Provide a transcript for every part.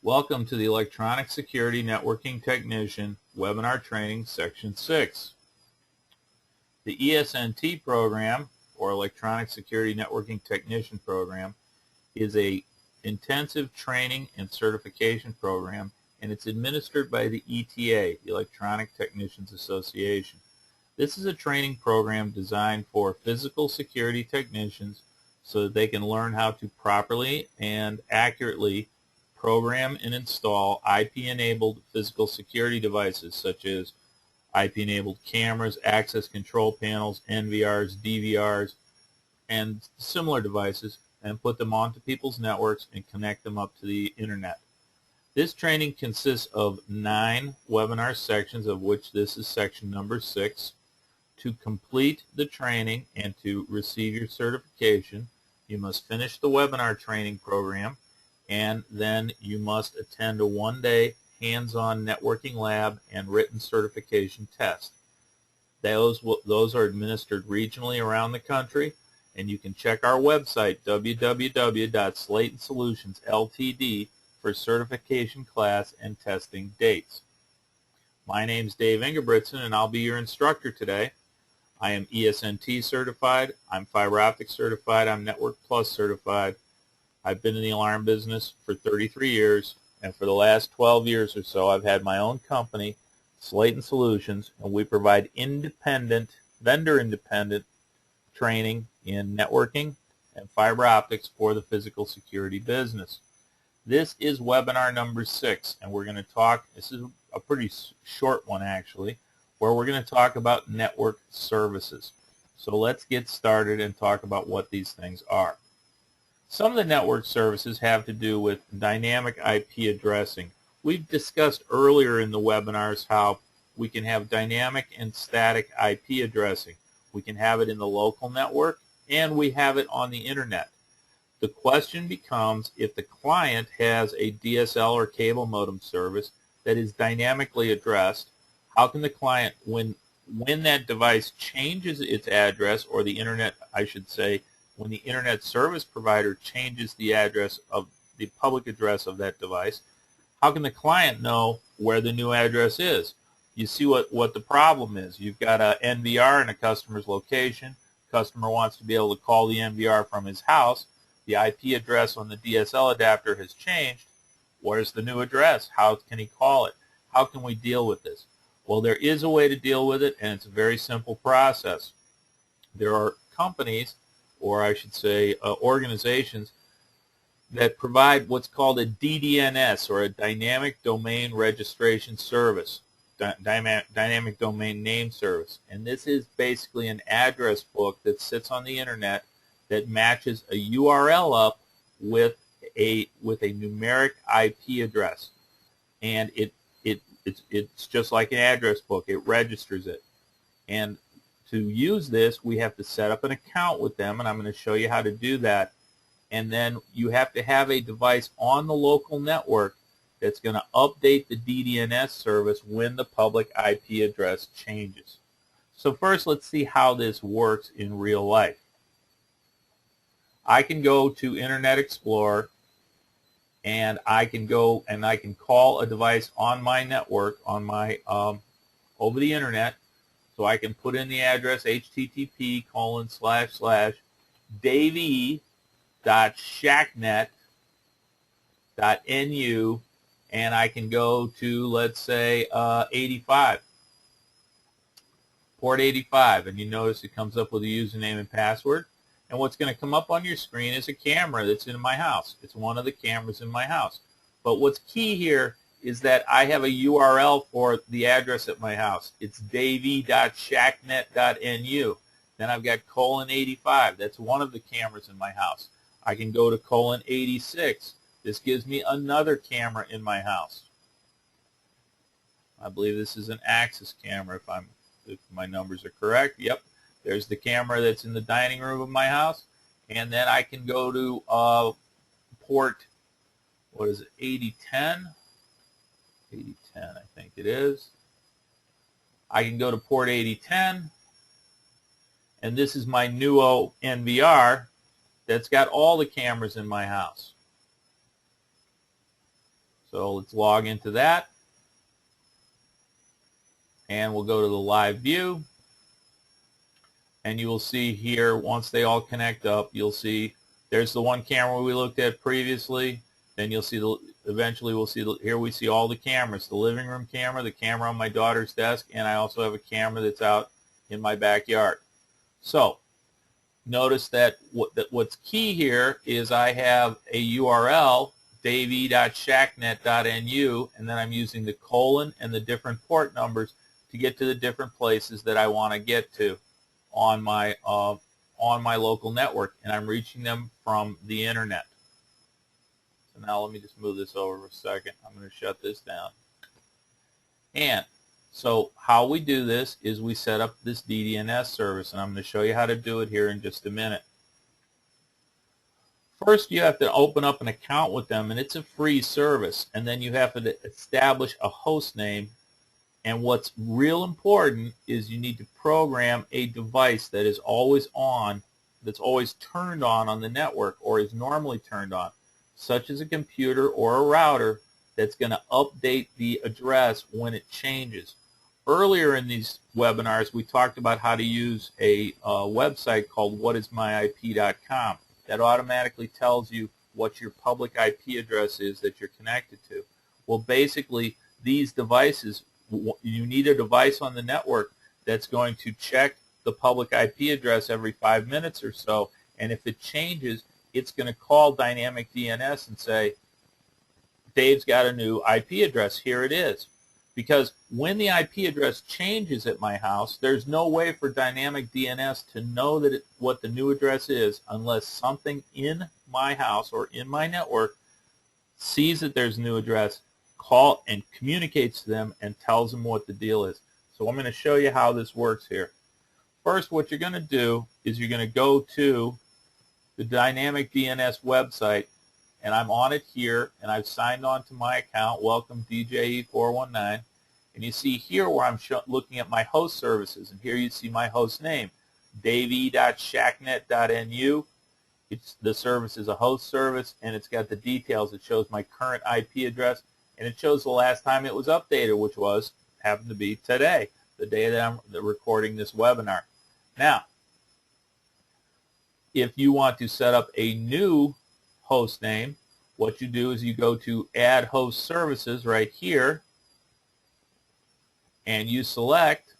Welcome to the Electronic Security Networking Technician Webinar Training Section 6. The ESNT program, or Electronic Security Networking Technician program, is a intensive training and certification program, and it's administered by the ETA, the Electronic Technicians Association. This is a training program designed for physical security technicians so that they can learn how to properly and accurately program and install IP-enabled physical security devices such as IP-enabled cameras, access control panels, NVRs, DVRs, and similar devices, and put them onto people's networks and connect them up to the internet. This training consists of 9 webinar sections, of which this is section number 6. To complete the training and to receive your certification, you must finish the webinar training program, and then you must attend a one-day hands-on networking lab and written certification test. Those are administered regionally around the country, and you can check our website, www.slaytonsolutionsLTD, for certification class and testing dates. My name is Dave Ingebrigtsen, and I'll be your instructor today. I am ESNT certified, I'm fiber optic certified, I'm Network Plus certified. I've been in the alarm business for 33 years, and for the last 12 years or so I've had my own company, Slayton Solutions, and we provide vendor-independent training in networking and fiber optics for the physical security business. This is webinar number 6, and we're going to talk, this is a pretty short one actually, where we're going to talk about network services. So let's get started and talk about what these things are. Some of the network services have to do with dynamic IP addressing. We've discussed earlier in the webinars how we can have dynamic and static IP addressing. We can have it in the local network, and we have it on the internet. The question becomes, if the client has a DSL or cable modem service that is dynamically addressed, how can the client, when that device changes its address, or the internet, I should say, when the internet service provider changes the address of the public address of that device, how can the client know where the new address is? You see what the problem is. You've got a NVR in a customer's location. Customer wants to be able to call the NVR from his house. The IP address on the DSL adapter has changed. Where's the new address? How can he call it? How can we deal with this? Well, there is a way to deal with it, and it's a very simple process. There are companies, or I should say organizations, that provide what's called a DDNS, or a Dynamic Domain Registration Service, Dynamic Domain Name Service. And this is basically an address book that sits on the internet that matches a URL up with a numeric IP address. And it's just like an address book. It registers it. And to use this, we have to set up an account with them, and I'm going to show you how to do that. And then you have to have a device on the local network that's going to update the DDNS service when the public IP address changes. So first, let's see how this works in real life. I can go to Internet Explorer, and I can go and I can call a device on my network, on my over the internet. So I can put in the address http://dave.shacknet.nu, and I can go to, let's say, 85, port 85, and you notice it comes up with a username and password. And what's going to come up on your screen is a camera that's in my house. It's one of the cameras in my house. But what's key here is that I have a URL for the address at my house. It's davey.shacknet.nu. Then I've got :85. That's one of the cameras in my house. I can go to :86. This gives me another camera in my house. I believe this is an Axis camera if my numbers are correct. Yep. There's the camera that's in the dining room of my house. And then I can go to port, what is it, 8010? 8010, I think it is. I can go to port 8010, and this is my Nuo NVR that's got all the cameras in my house. So let's log into that. And we'll go to the live view. And you will see here, once they all connect up, you'll see there's the one camera we looked at previously. Then you'll see, eventually we'll see, here we see all the cameras. The living room camera, the camera on my daughter's desk, and I also have a camera that's out in my backyard. So notice that what's key here is I have a URL, dave.shacknet.nu, and then I'm using the colon and the different port numbers to get to the different places that I want to get to on my local network, and I'm reaching them from the internet. So now let me just move this over for a second. I'm going to shut this down. And so how we do this is we set up this DDNS service, and I'm going to show you how to do it here in just a minute. First, you have to open up an account with them, and it's a free service, and then you have to establish a host name. And what's real important is you need to program a device that is always on, that's always turned on the network, or is normally turned on, such as a computer or a router that's going to update the address when it changes. Earlier in these webinars, we talked about how to use a website called whatismyip.com that automatically tells you what your public IP address is that you're connected to. Well, basically, these devices, you need a device on the network that's going to check the public IP address every 5 minutes or so, and if it changes, it's going to call Dynamic DNS and say, Dave's got a new IP address, here it is. Because when the IP address changes at my house, there's no way for Dynamic DNS to know that what the new address is unless something in my house or in my network sees that there's a new address, call and communicates to them and tells them what the deal is. So I'm going to show you how this works here. First, what you're going to do is you're going to go to the Dynamic DNS website, and I'm on it here, and I've signed on to my account, welcome DJE419, and you see here where I'm looking at my host services, and here you see my host name, dave.shacknet.nu. The service is a host service, and it's got the details. It shows my current IP address, and it shows the last time it was updated, which happened to be today, the day that I'm recording this webinar. Now, if you want to set up a new host name, what you do is you go to Add Host Services right here, and you select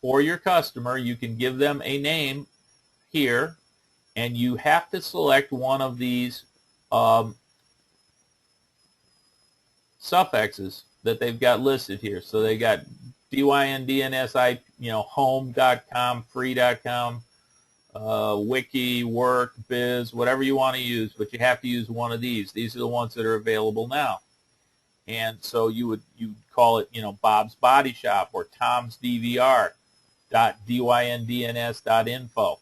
for your customer. You can give them a name here, and you have to select one of these suffixes that they've got listed here. So they got DYN, DNS, home.com, free.com, wiki, work, biz, whatever you want to use, but you have to use one of these. These are the ones that are available now. And so you call it, Bob's Body Shop or Tom's DVR.dyndns.info,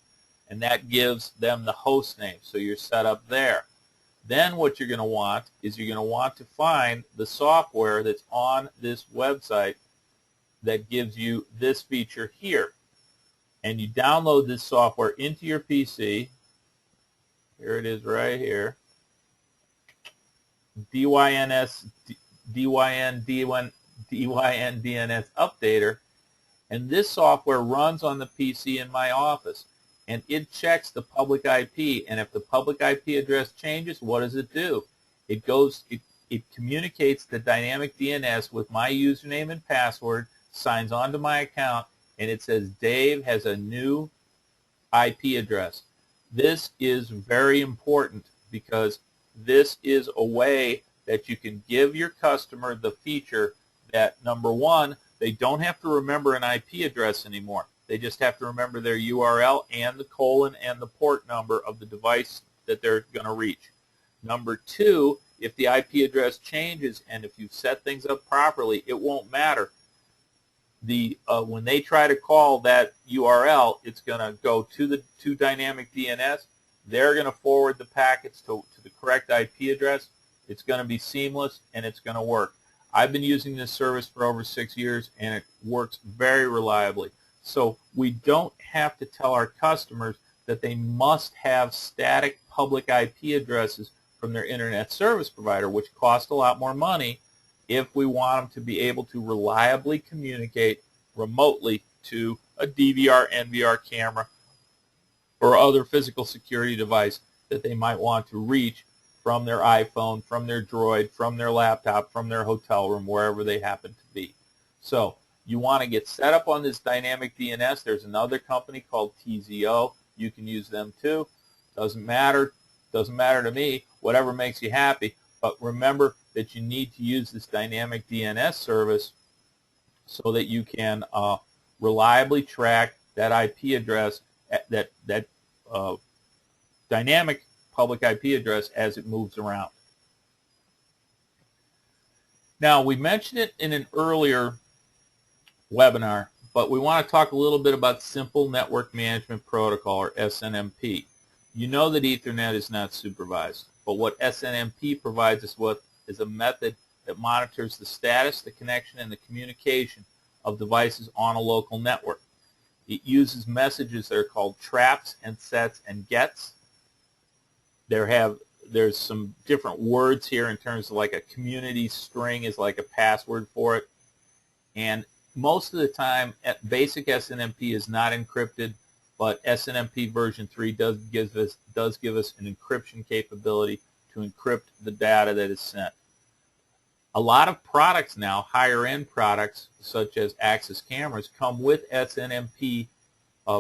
and that gives them the host name. So you're set up there. Then what you're going to want is you're going to want to find the software that's on this website that gives you this feature here. And you download this software into your PC. Here it is right here. DYN DNS Updater. And this software runs on the PC in my office. And it checks the public IP. And if the public IP address changes, what does it do? It communicates to Dynamic DNS with my username and password, signs onto my account, and it says Dave has a new IP address. This is very important because this is a way that you can give your customer the feature that, number one, they don't have to remember an IP address anymore. They just have to remember their URL and the colon and the port number of the device that they're going to reach. Number two, if the IP address changes and if you've set things up properly, it won't matter. When they try to call that URL, it's going to go to Dynamic DNS. They're going to forward the packets to the correct IP address. It's going to be seamless, and it's going to work. I've been using this service for over 6 years, and it works very reliably. So we don't have to tell our customers that they must have static public IP addresses from their internet service provider, which costs a lot more money if we want them to be able to reliably communicate remotely to a DVR, NVR camera, or other physical security device that they might want to reach from their iPhone, from their Droid, from their laptop, from their hotel room, wherever they happen to be. So you want to get set up on this dynamic DNS. There's another company called TZO. You can use them too. Doesn't matter. Doesn't matter to me. Whatever makes you happy. But remember that you need to use this dynamic DNS service so that you can reliably track that IP address, that dynamic public IP address as it moves around. Now, we mentioned it in an earlier webinar, but we want to talk a little bit about Simple Network Management Protocol, or SNMP. You know that Ethernet is not supervised, but what SNMP provides us with is a method that monitors the status, the connection, and the communication of devices on a local network. It uses messages that are called traps and sets and gets. There's some different words here in terms of, like, a community string is like a password for it. And most of the time, basic SNMP is not encrypted, but SNMP version 3 does give us an encryption capability to encrypt the data that is sent. A lot of products now, higher-end products such as Axis cameras, come with SNMP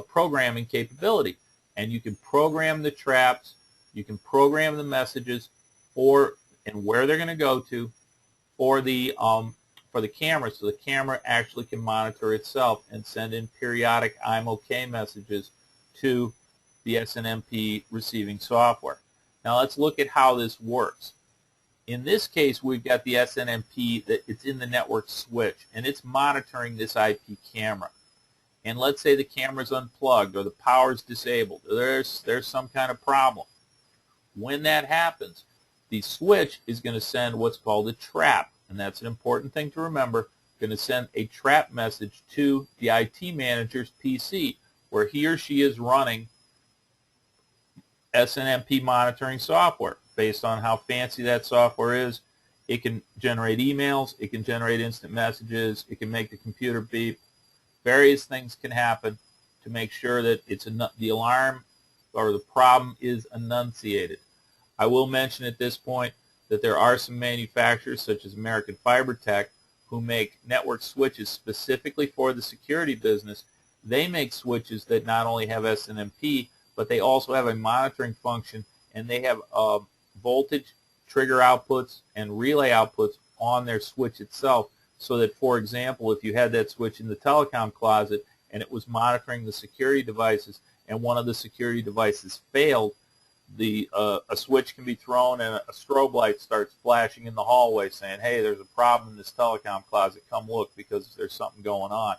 programming capability, and you can program the traps, you can program the messages and where they're going to go to for the camera, so the camera actually can monitor itself and send in periodic I'm OK messages to the SNMP receiving software. Now let's look at how this works. In this case, we've got the SNMP that it's in the network switch, and it's monitoring this IP camera. And let's say the camera's unplugged or the power's disabled, or there's some kind of problem. When that happens, the switch is going to send what's called a trap, and that's an important thing to remember. Going to send a trap message to the IT manager's PC, where he or she is running SNMP monitoring software. Based on how fancy that software is, it can generate emails, it can generate instant messages, it can make the computer beep. Various things can happen to make sure that the alarm or the problem is enunciated. I will mention at this point that there are some manufacturers, such as American Fiber Tech, who make network switches specifically for the security business. They make switches that not only have SNMP, but they also have a monitoring function, and they have voltage, trigger outputs, and relay outputs on their switch itself, so that, for example, if you had that switch in the telecom closet and it was monitoring the security devices and one of the security devices failed, a switch can be thrown and a strobe light starts flashing in the hallway saying, hey, there's a problem in this telecom closet, come look because there's something going on.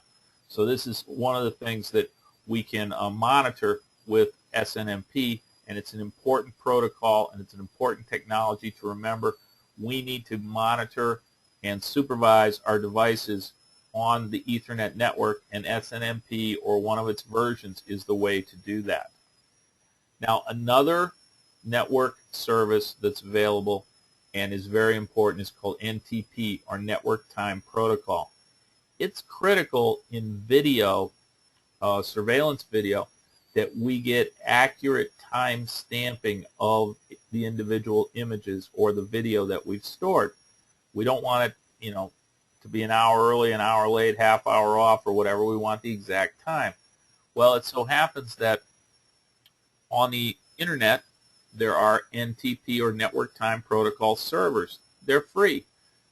So this is one of the things that we can monitor with SNMP, and it's an important protocol and it's an important technology to remember. We need to monitor and supervise our devices on the Ethernet network, and SNMP or one of its versions is the way to do that. Now, another network service that's available and is very important is called NTP, or Network Time Protocol. It's critical in video, surveillance video, that we get accurate time stamping of the individual images or the video that we've stored. We don't want it, to be an hour early, an hour late, half hour off, or whatever. We want the exact time. Well, it so happens that on the internet, there are NTP, or Network Time Protocol servers. They're free.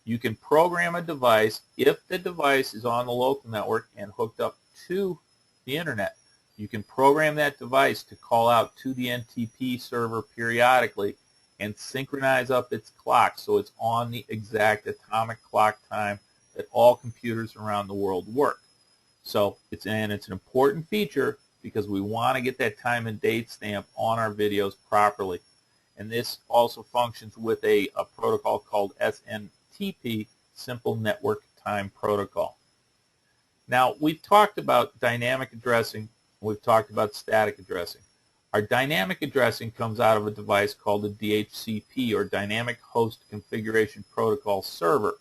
You can program a device if the device is on the local network and hooked up to the internet. You can program that device to call out to the NTP server periodically and synchronize up its clock so it's on the exact atomic clock time that all computers around the world work. So it's an important feature because we want to get that time and date stamp on our videos properly. And this also functions with a protocol called ESNT, Simple Network Time Protocol. Now, we've talked about dynamic addressing, we've talked about static addressing. Our dynamic addressing comes out of a device called a DHCP, or Dynamic Host Configuration Protocol server.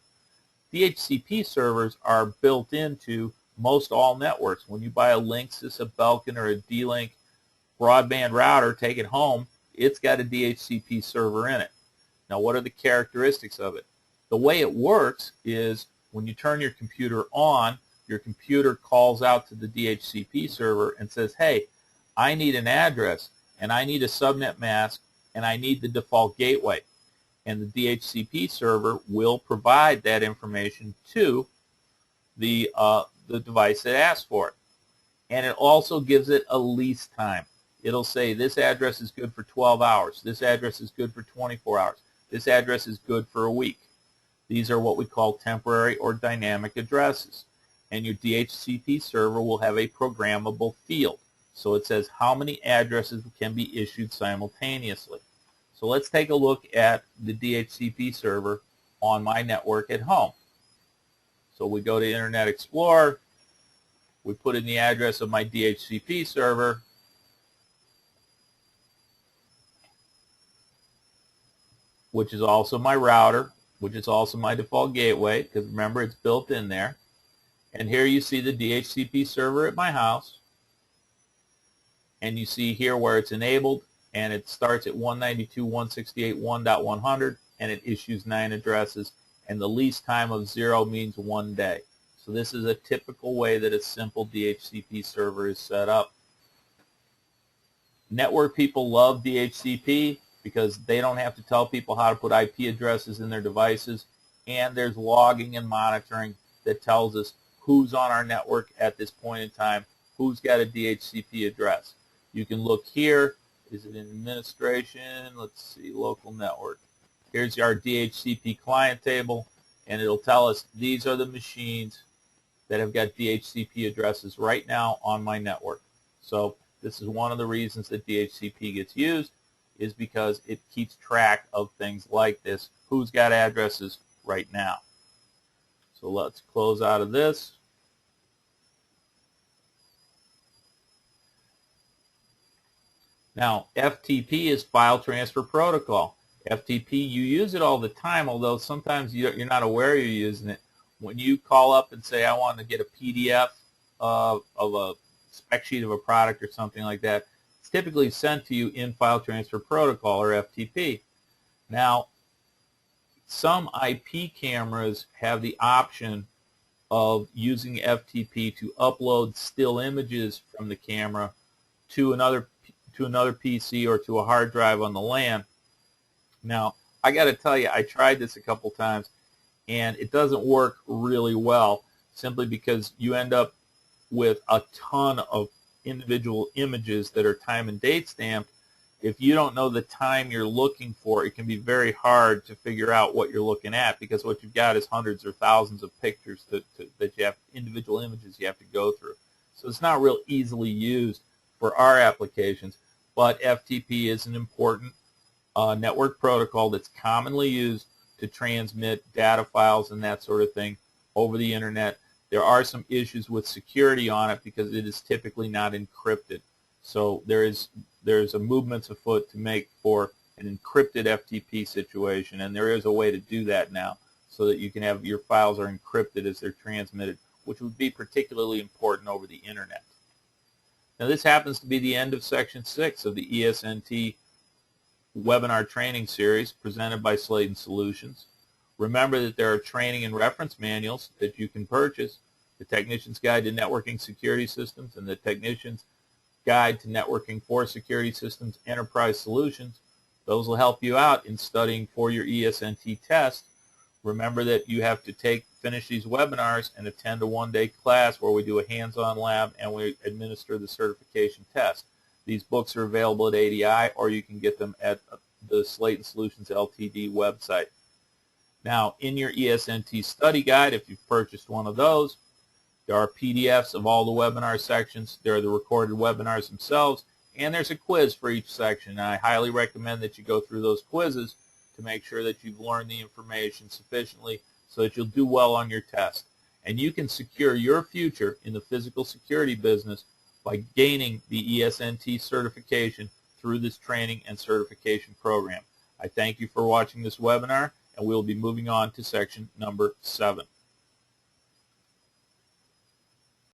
DHCP servers are built into most all networks. When you buy a Linksys, a Belkin, or a D-Link broadband router, take it home, it's got a DHCP server in it. Now, what are the characteristics of it? The way it works is when you turn your computer on, your computer calls out to the DHCP server and says, hey, I need an address, and I need a subnet mask, and I need the default gateway. And the DHCP server will provide that information to the device that asks for it. And it also gives it a lease time. It'll say this address is good for 12 hours. This address is good for 24 hours. This address is good for a week. These are what we call temporary or dynamic addresses. And your DHCP server will have a programmable field. So it says how many addresses can be issued simultaneously. So let's take a look at the DHCP server on my network at home. So we go to Internet Explorer. We put in the address of my DHCP server. Which is also my router, which is also my default gateway, because remember, it's built in there. And here you see the DHCP server at my house. And you see here where it's enabled, and it starts at 192.168.1.100, and it issues 9 addresses, and the lease time of 0 means 1 day. So this is a typical way that a simple DHCP server is set up. Network people love DHCP because they don't have to tell people how to put IP addresses in their devices, and there's logging and monitoring that tells us who's on our network at this point in time, who's got a DHCP address. You can look here. Is it in administration? Let's see, local network. Here's our DHCP client table, and it'll tell us these are the machines that have got DHCP addresses right now on my network. So this is one of the reasons that DHCP gets used, is because it keeps track of things like this, who's got addresses right now. So let's close out of this. Now, FTP is File Transfer Protocol. FTP, you use it all the time, although sometimes you're not aware you're using it. When you call up and say, I want to get a PDF of a spec sheet of a product or something like that, it's typically sent to you in File Transfer Protocol, or FTP. Now, some IP cameras have the option of using FTP to upload still images from the camera to another PC or to a hard drive on the LAN. Now, I got to tell you, I tried this a couple times, and it doesn't work really well, simply because you end up with a ton of individual images that are time and date stamped. If you don't know the time you're looking for, it can be very hard to figure out what you're looking at, because what you've got is hundreds or thousands of pictures that you have, individual images you have to go through. So it's not real easily used for our applications, but FTP is an important network protocol that's commonly used to transmit data files and that sort of thing over the internet. There are some issues with security on it because it is typically not encrypted. So there's a movement afoot to make for an encrypted FTP situation, and there is a way to do that now so that you can have your files are encrypted as they're transmitted, which would be particularly important over the internet. Now, this happens to be the end of Section 6 of the ESNT webinar training series presented by Slayton Solutions. Remember that there are training and reference manuals that you can purchase, the Technician's Guide to Networking Security Systems and the Technician's Guide to Networking for Security Systems Enterprise Solutions. Those will help you out in studying for your ESNT test. Remember that you have to finish these webinars and attend a one-day class where we do a hands-on lab and we administer the certification test. These books are available at ADI, or you can get them at the Slayton Solutions Ltd website. Now, in your ESNT study guide, if you've purchased one of those, there are PDFs of all the webinar sections. There are the recorded webinars themselves, and there's a quiz for each section. And I highly recommend that you go through those quizzes to make sure that you've learned the information sufficiently so that you'll do well on your test. And you can secure your future in the physical security business by gaining the ESNT certification through this training and certification program. I thank you for watching this webinar, and we'll be moving on to section number 7.